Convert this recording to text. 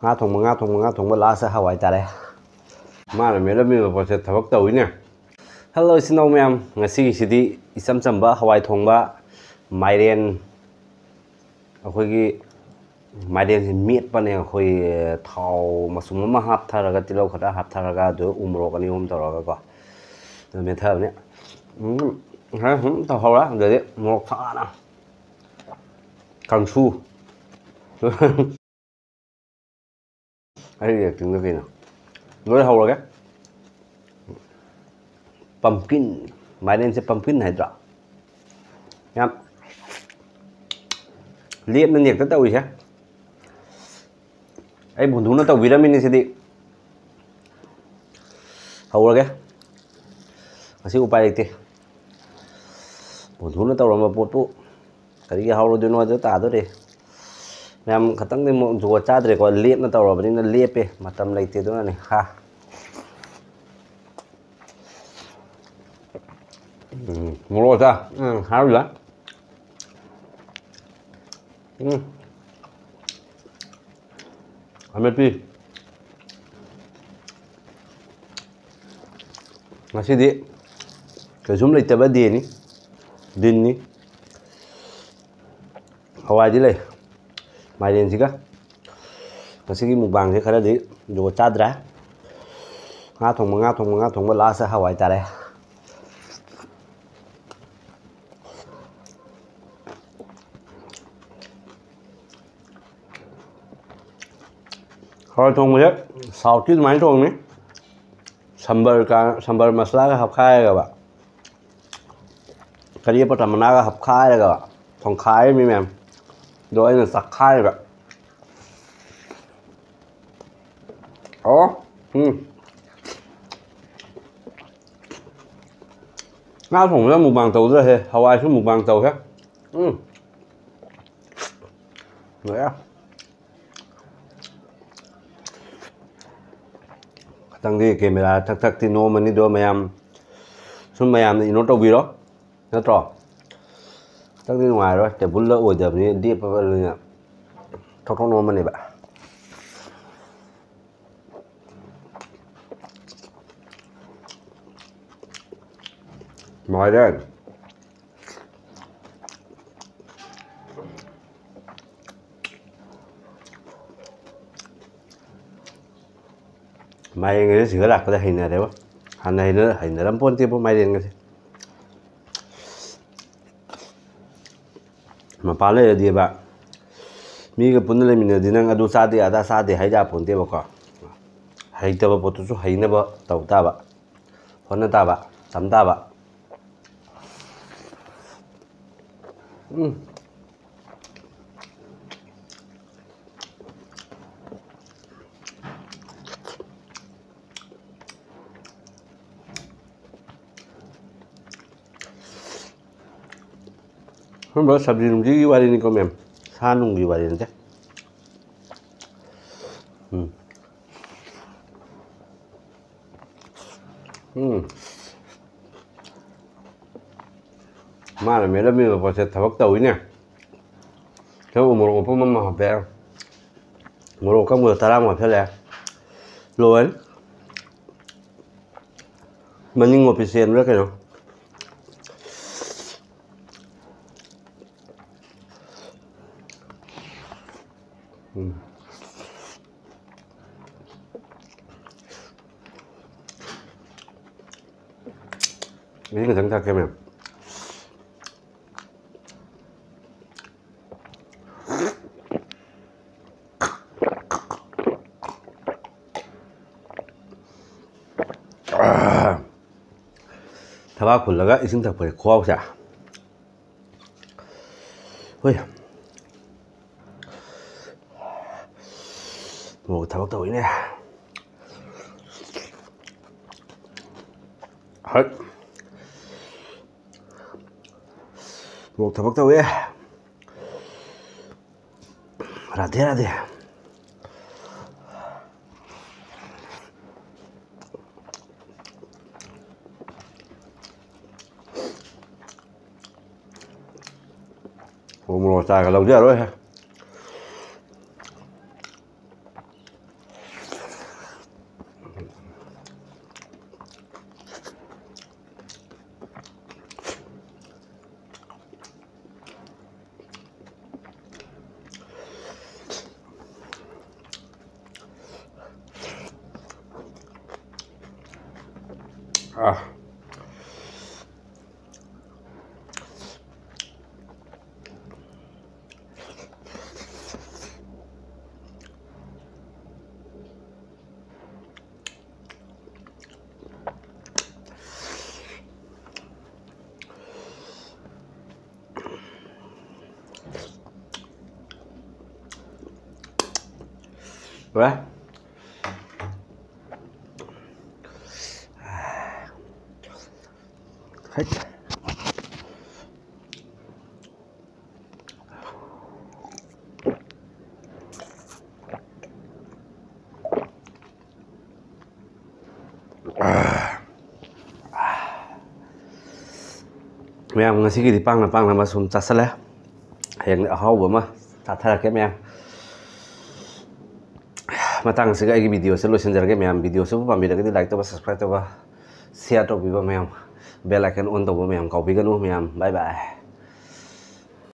Nga thong last hawai tare mana mera mi pose thabak tawine hello sino ma'am ngasi sidi isam chamba hawai thongba mairen akhoi mairen meat pane akhoi thau masum ma hap tharaga tilo khata hap tharaga do umro kani taraga ko to me tha ne ha to hora de mok tha na kangsu ai việc tiếng cái nào nói hầu rồi cái pumpkin mày nên sẽ pumpkin này rõ nhá liệt nó nhiệt tới tàu gì chứ ấy buồn thú nó tàu vitamin sẽ đi hầu rồi cái masih upaya itu buồn thú nó tàu rồi mà bột bụng cái hầu rồi nó tới tả tới đi Nam katang ni mo juwa chadre ko liep na tawro bani na liepe matam laite do na ni ha muro ta haru la amepi masih di kezum laite ba di ni din ni hawai di lai mairen sih kah masih mukbang sih karena di jual cadra ngathong lasa hawai tare hawai thong muझे south की माइन thong nih sambar masala ka hap khai ka ba kariya patamana ka hap khai ka ba thong khai mi mem đồ anh là sặc khai vậy ngao thủng ra một bằng tàu ra thế Hawaii xuống một bằng tàu hết nữa tăng đi kèm là thắc thì nó mình đi đồ mày xuống mày thì nó trâu gì đó nó trò tắc đi ngoài rồi để bún lỡ ổi giờ đi đi vào nhà thóc nó mà này bạn mỏi đây mày người sửa lạc cái hình này đấy hành này nữa hình này lắm bốn tiếp mày điền cái mà phá lên đi bạn mi cái bún lên mình đi năng adu sa đi hay ra bún tiếp bao hay tao bao tôi số hay nữa bao tàu ta bạn con ta bạn sắm ta bạn hôm đó sập gì đồng chí qua đi đi con mềm san đồng gì qua đi chứ mà là mấy đứa mình phải sẽ tháo tàu nhỉ theo một phong mà học về một các người ta làm học theo lẽ rồi mình nhưng một percent rất cái nào ini kadang tak kemana thaba kullaga isin tak pare khwaw sa oi một thaba tàu này hết một thaba tàu ấy ra thế một xài cả lâu chưa rồi Ah. Right? Hết. Mèo ngasih di pang nama sum casal yang hau bama tata ke mèo matang sega igi video solution jarge mèo video su pamida ke like to subscribe to share to biba mèo bell icon on to mèo kau bigan mèo bye bye.